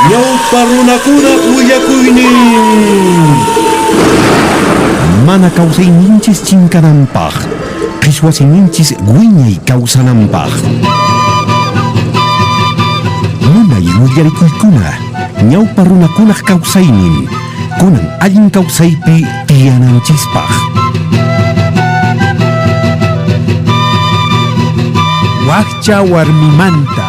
Ñawpa runakuna willakuynin. Mana kawsayninchis chinkananpaq, qhichwasiyninchis wiñay kawsananpaq. Munay willarikuykuna, ñawpa runakunaq kawsaynin, kunan allin kawsaypi tiyananchispaq. Wakcha warmimanta.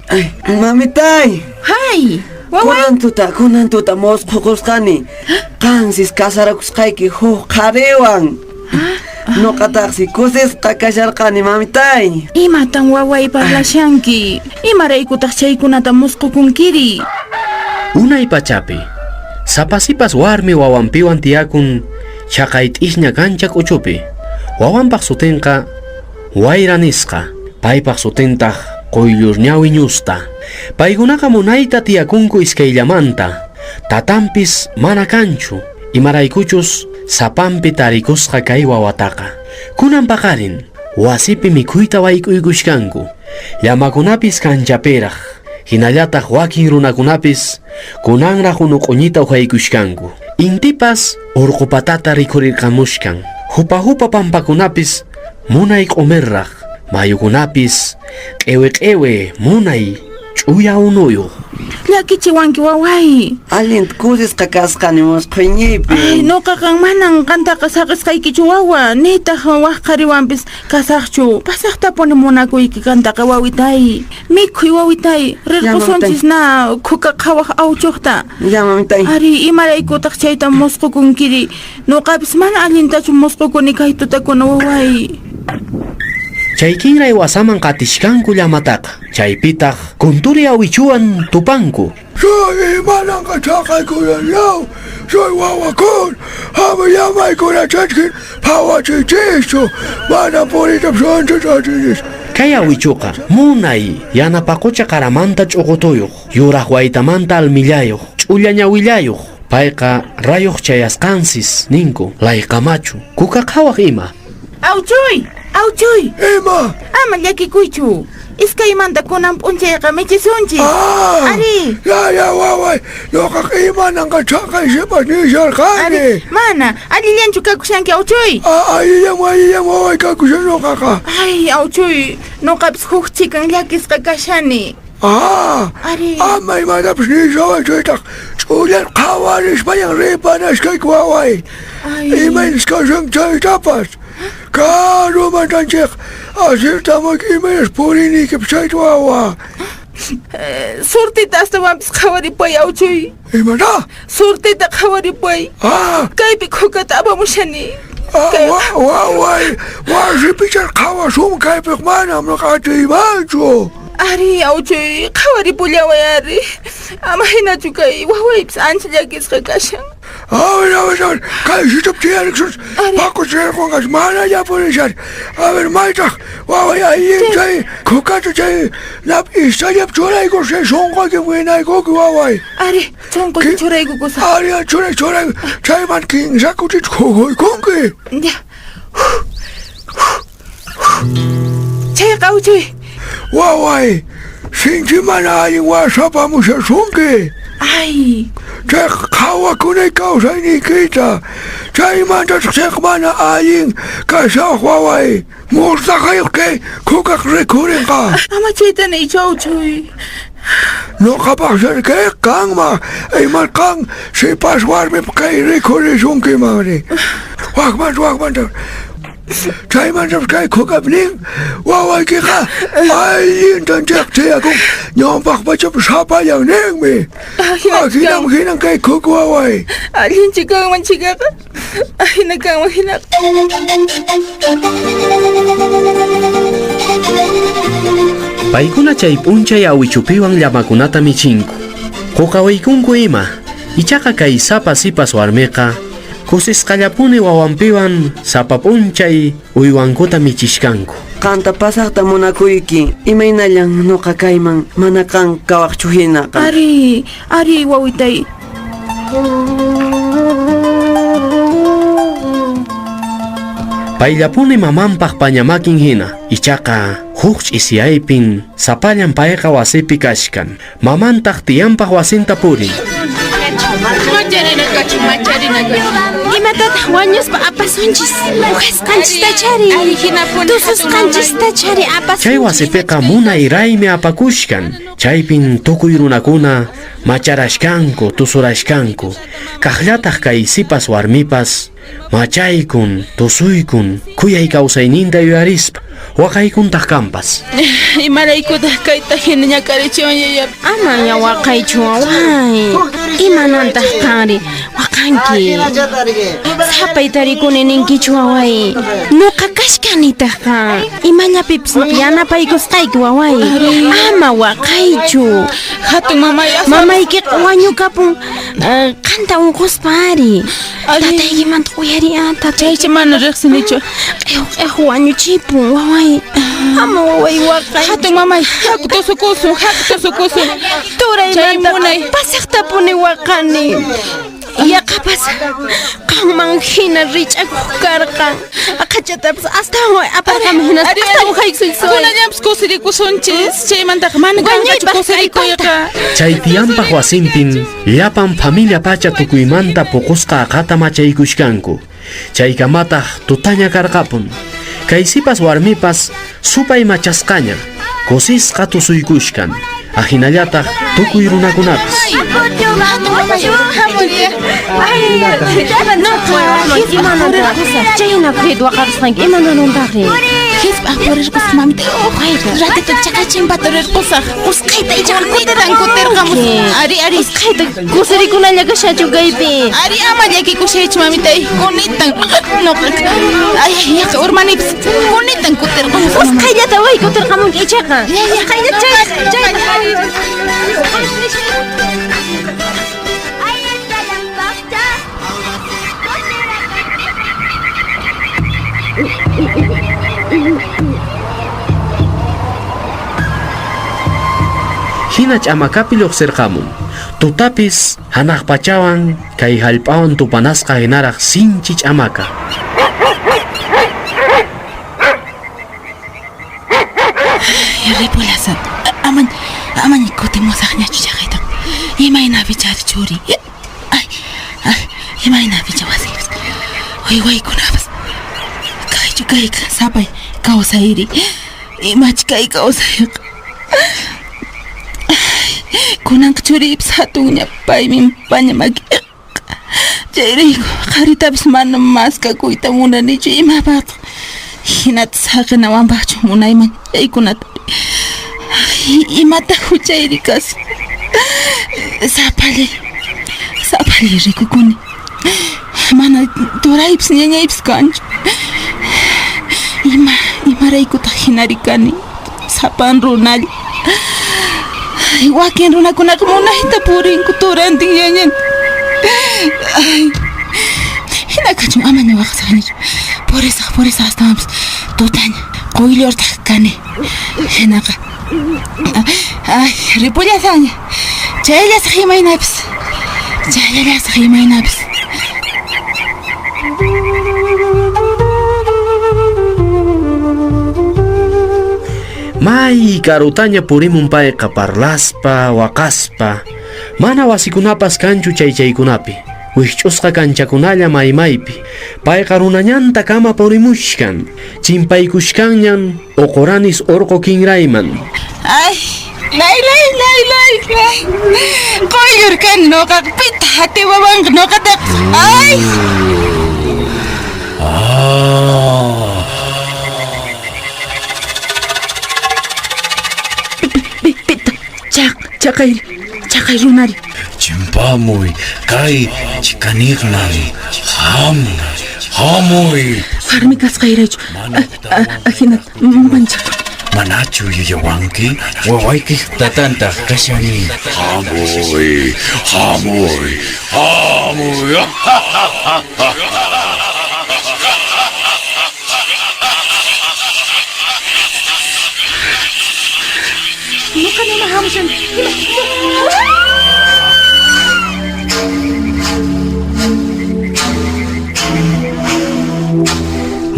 Ay, mamitay. Hay, waway. Kunantuta mosqhuqusqani. Qansis kasarakusqayki huk qhariwan. Nuqataqsi kusisqa kasharqani mamitay. Imatan waway parlashanki. Imaraykutaq chaykunata musqukunkiri. Unay pachapi, sapasipas warmi wawanpiwan tiyakun chaqay t'isña kanchak uchupi. Wawanpaq sutinqa Wayra nisqa, paypaq sutintaq Quyllurñawi ñusta. Paykunaqa munayta tiyakunku iskayllamanta, tatanpis mana kanchu, imaraykuchus sapanpi tarikusqa kay wawataqa. Kunan paqarin, wasipi mikhuyta wayk'uykushkanku, llamakunapis kanchapiraq, hinallataq wakin runakunapis kunanraq unuq'uñita uhaykushkanku. Intipas urqupatata rikurirqamushkan, hupa pampakunapis munay q'umirraq, mayukunapis q'ewe munay ch'uya unuyuq. Llakichiwanki waway. Allin kusisqa kasqani musqhuyniypi. Ay, nuqaqa manan qantaqa saqisqaykichu wawa. Nitaq waqqariwanpis kasaqchu. Pasaqtapuni munakuyki qantaqa wawitay. Mikhuy wawitay. Rirqusunchis na khuqa qhawaq awchuqta. Ya mamitay. Ari, imaraykutaq chayta musqukunkiri. Nuqapis mana allintachu musqukuni kay tutakuna waway. Chaykinray wasaman qatishkanku llamataqa, chaypitaq kunturi awichuwan tupanku. Soy imananqa chaqaykunallaw, soy wawakun, ama llamaykuna chachkin phawachichischu, mana puritapas anchachachis. Kay awichuqa munay yanapaqucha qaramanta ch'uqutuyuq, yuraq waytamanta almillayuq, ch'ulla ñawillayuq. Payqa rayuq chayasqansis ninku, layqamachu, kuka qhawaq ima. Awchuy! Ima! Ama llakikuychu. Iskaymanta kunan p'unchayqa michisunchis. Ari! Ya waway, nuqaq imananqa chaqaysipas nisharqani. Ari, mana, allillanchu kakushanki awchuy. Ayillam waway kakushan nuqaqa. Ay, awchuy, nuqapis huk chikan llakisqa kashani. Ari. Ama imatapis nisaway chaytaq ch'ullan qhawarishpayan ripanashkayku waway. Imaynis kashan chaytapas. Karo mantanchik, asirtamak imaynas purinikip chaytu wawa. Surtita astawanpis qhawaripay awchuy. Imana? Surtita qhawaripay. Kaypi khukata apamushani. Waway, wasipichar qhawasum kaypik manam naqatiymanchu. Ari, awchuy, qhawaripulaway ari. Ama hinachu kay wawaypis ancha llakisqa kashan. A ver, kayshitap tiyariksus, pakusirqunqas mana llapunishar. A ver, maytaq, waway allin chay, kukata chay, lap istallap churaykushay sunquyki winaykuki waway. Ari, chunquyki churaykukusa. Ari, churay, chayman kinsakuchich kukuykunki. Ya. Chayqa awchuy. Waway, sinchi mana allin wasapamushasunki. Ay. Chay qhawakunay kawsayniykita, chaymantataq chay mana allin kasaq waway, mustaqayuq kay kukaq rikurinqa. Ama chaytanaychu awchuy. Nuqapaqsar kay kanma, imarqan sipas warmip kay rikurisunki mani. Waqmanta. Chaymantataq kay kukapnin, wawaykiqa allintan chaqchayakun, ñawpaqpachap sapayan ninmi. Hinam kay kuk waway. Allin chikanman chikaqa. Hinakanman hinak. Paykuna chay p'unchay awichupiwan llamakunata michinku. Quqawaykunku ima, ichaqa kay sapasipas warmiqa kusisqallapuni wawanpiwan sapapunchay uywankuta michishkanku. Qanta pasaqta munakuyki imaynallan nuqa kayman mana qan kawaqchu hinaqa. Ari wawitay. Payllapuni mamanpaq pañamakin hina ichaqa huk ch'isiyaypin sapallan payqa wasipi kashkan. Mamantaq tiyanpaq wasinta purin. Imatataq wañuspa apasunchis uqasqanchista chari tususqanchista chari apasunchis. Chay wasipiqa munay raymi apakushkan. Chaypin tukuy runakuna macharashkanku tusurashkanku. Kaqllataq kay sipas warmipas machaykun tusuykun kuyay kawsayninta yuyarispa waqaykuntaq kampas. Imaraykutaq kayta hina ñakarichiwan yayap. Ama ñawaqaychu away. Imanantaq qari waqanki. Sapay tarikuni ninkichu away. Nuqa kashkanitaqa imallapipas yanapaykusqayki away. Ama waqaychu. Hatun Mamayki wañukapun qanta unquspa ari. Tataykimanta uyariyata. Chaycha mana riqsinichu. Wañuchipun waway. Ama waway waqay. Hatun mamay haku tusukusun. Turaymanta pasaqtapuni waqani. Yaqapas qanman hina rich'akuq karqan. Aqhachatapas astawan aparqam hina astawan haykuysoy. Kunallapas kusirikusunchis. Chaymantaqa mana kanqachu kusirikuyqa. Chay tiyanpaq wasinpin llapan familia pacha tukuymanta puqusqa aqata machaykushkanku. Chaykamataq tutaña karqapun. Kay sipas warmipas supay machasqaña kusisqa tusuykushkan. Ajinallataq tukuy runakunapis. Chayna kuyt waqarisqanki imananantaqri. Hispa purirqus mamita. Ratita chaqachimpa turirqusaq. Usqayta ichawan kutirqamus. Ari. Usqayta kusirikunalla kashachu kaypi. Ari ama llakikusaychu mamita. Kunitan. Ay, yaqa urmanipis. Kunitan kutirqamus. Usqayllata way kutirqamunki ichaqa. Hinach amakapi lluqsirqamun. Tutapis hanaq pachawan kay hallp'awan tupanasqa hinaraq sinchich amaka. Ripulasat. Aman kutimusaqñachu chaqayta. Imaynapi chari churi. Ay. Imaynapi chawasipis. Uywaykunapas. Kayka sapay kawsayri. Imach kay kawsayqa. Kunanqa churipis hatun paymi pañamaki. Chayrayku qaritapis mana maskakuyta munanichu imapaqta. Hinata saqinawanpaqchu munayman yaykunata. Imata huchayri kasi. Sapali rikukuni. Mana turaypis ñañaypis kanchu. Imaraykutaq hinarikani. Sapan runalla. Wakin runakunaqa munayta purinku turantin ñañanta. Hinakachun ama ñawaqsaqnichu. Por eso astawan tutaña quyllurtaq kani. Hinaqa. Ay, ripullasaña. Chayallasaq imaynapis. May karutaña purimun payqa parlaspa waqaspa. Mana wasikunapas kanchu chaykunapi. Wikch'usqa kanchakunalla maymaypi. Payqa runañanta kama purimushkan. Chimpaykushkanñan uquranis urqu kinrayman. Ay, lay. Quyllurkan nuqaqa pita hatiwawanqa nuqataq. Ay. Pita, chaqay runari. Chimpamuy, kay chikaniqman, hamuy. Warmi kasqayraychu. Hinata manchakun. manachu yuyawanki wawayki tatanta kashani. Hamoy, hamoy, hamoy.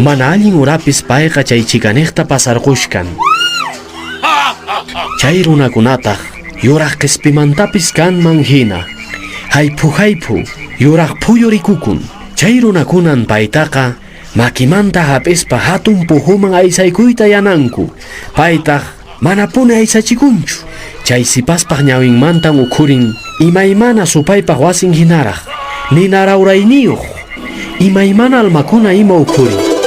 Mana allin urapis payqa chay chikanekta pasarqushkan. Chay runakunataq yuraq qispimantapis kanman hina. Hayphu yuraq phuyurikukun. Chay runakunan paytaqa makimanta hap'ispa hatun puhuman aysaykuyta yananku. Paytaq mana puni aysachikunchu. Chay sipaspaq ñawinmantan ukhurin imaymana supaypaq wasin hinaraq. Nina rawrayniyuq imaymana almakuna ima ukhurin.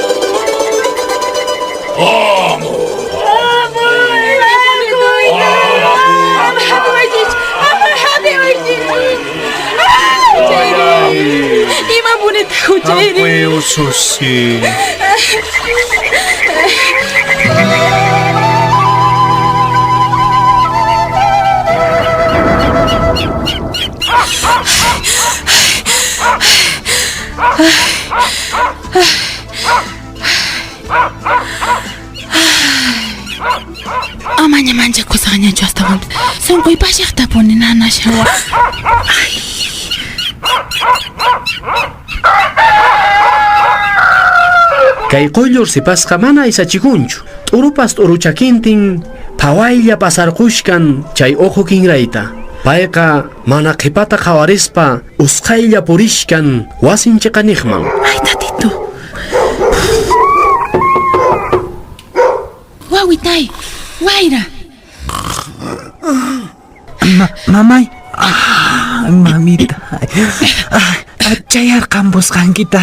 Ima bonita huchayri. Abuelo Susi. Amanya manja kusanya juasta bom. Songkoy pasyak tapon na shawa. Kay qollur sipasqa mana aysachikunchu. T'urupas t'uruchakintin phawaylla pasarqushkan chay ojo kinrayta. Payqa mana qhipata qawarispa usqaylla purishkan wasin chiqaniqman. Ay, tatito. Wawitay, Waira. Mamay. Mamita. Chayar kambos kan kita.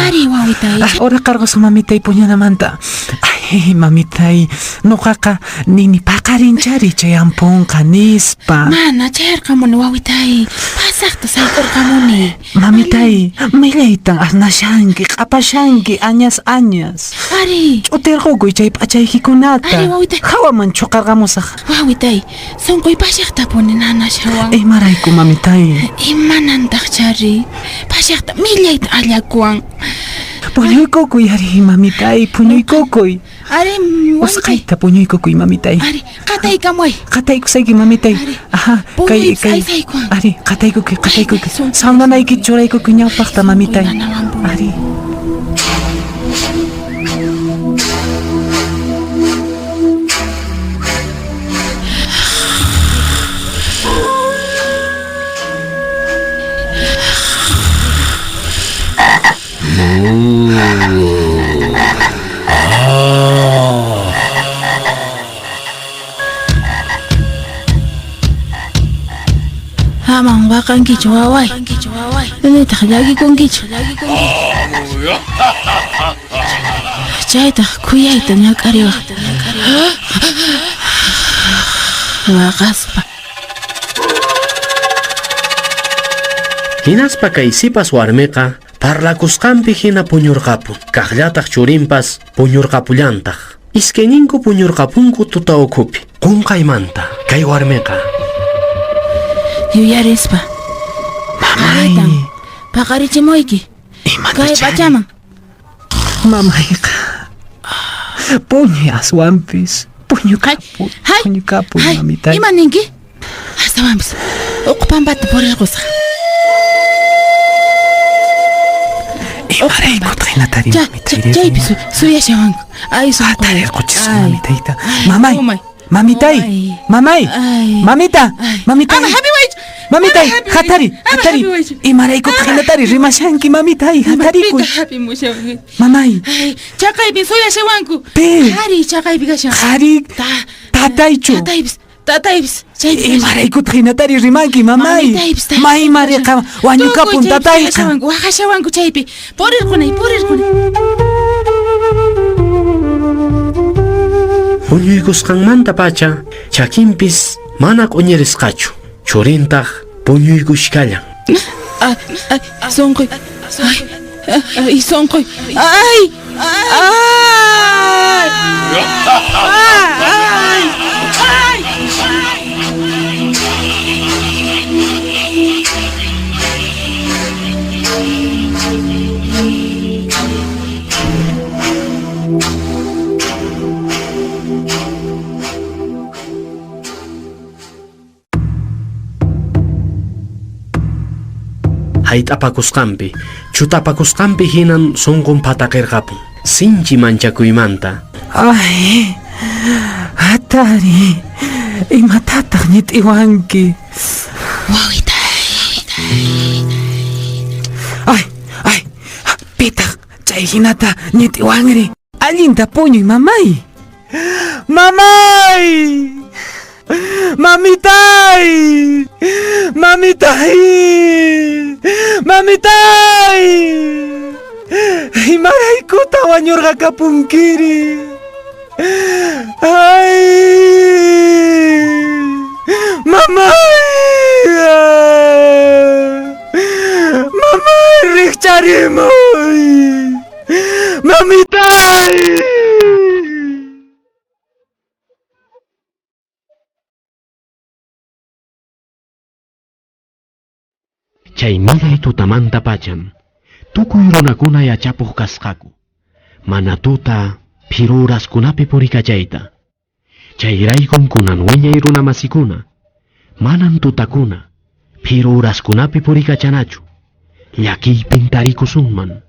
Ari, Wawitay. Ora cargos mamitay punya namanta. Ay, mamitay. Nukaka nini pakarinchari chayampun kanispa. Mana, chayar kamu ni Wawitay. Pasakta saykur kamu ni. Mamitay, milaytang asnasyanki, kapasyanki, anyas. Ari. Utirqukuy chay p'achaykikunata. Ari, Wawitay. Hawaman chuqarqamusaq. Wawitay, songkoy pasakta po ni nana shawa. Imarayku mamitay. Imanantaq chari. Pasakta millayta allakuan. Puñuykukuy ari mamitay, puñuykukuy. Ari, Wawitay. Usqayta puñuykukuy mamitay. Ari, katay kamoy. Qataykusayki mamitay. Ari, Aha, puñuy saysaykuan. Ari, qataykukuy. Ay, Sawnanayki churaykukuy ñawpaqta mamitay. Nanawanpu. Ari. Amang wakan kichu waway. Ini tak lagi kong kichu. Chay tak kuyay tanyak ariwa. Wakaspa. Hinaspa kay sipas warmiqa parlakusqanpi hina puñurqapun. Kaqllataq churinpas puñurqapullantaq. Iskeninku puñurqapunku tuta ukhupi. Qunqaymanta kay warmiqa Yuyarispa. Mamay. Pakarichimoyki. Kay pachaman. Mamayqa. Puñuy aswampis. Puñukapu. Puñukapu mamitay. Ima ninki? Asawampis. Uqpampata purirqusqa. Imarayku trinatari mamitay. Chaypis suyashawanku. Ay, Atarirquchis mamitayta. Mamay. Umay. Mamitay. Mamay. Ay. Mamita. Mamitay. Ama happy wait. Mamitay. Ama Hatari. happy Hatari. wait. Imarayku trinatari rimashanki mamitay. Hatarikuy. Happy mushawanku. Mamay. Ay, chaqaypi suyashawanku. Pe. Hari chaqaypi kashan. Harik. Tataychu. Tataypis. Chaypis. Imarayku trinatari rimanki mamay. Mamitaypis. May mariqa wañukapun tatayqa. Waqashawanku chaypi. Purirkunay. puñuykusqanmanta pacha chakinpis mana q'uñirisqachu. Churintaq puñuykushkallan. Sonqoy. Ay, sonqoy. Ay, Hayt'apakusqanpi, chutapakusqanpi hinan sunqun pataqirqapun. Sinchi manchakuymanta. Ay, hatari, imatataq ñit'iwanki. Ay, pitaq chay hinata ñit'iwanri. Allinta puñuy, mamay. Mamay! Mamitay! Mamitay! Mamitay! Imaraykuta wañurqakapunkiri. Ay! Mamay! Mamay, riqcharimuy! Mamitay! Chay milay tutamanta pacham, tukuy runakuna yachapuq kasqaku. Mana tuta phiruraskunapi purikachayta. Chayraykum kunan wiñay runamasikuna. Manan tutakuna phiruraskunapi purikachanachu. Llakiypin tarikusunman.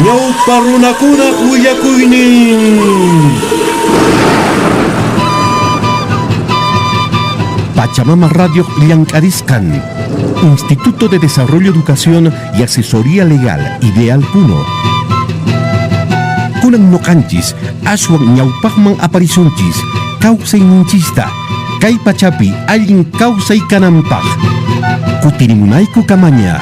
Ñawpa runakuna willakuynin. Pachamama Radio Llankariscan, Instituto de Desarrollo, Educación y Asesoría Legal, Ideal Puno. Kunan noqanchis, aswan ñawpaqman aparisunchis, kawsayninchista, kay pachapi allin kawsaykananpaq. Kutirimunayku kamaña.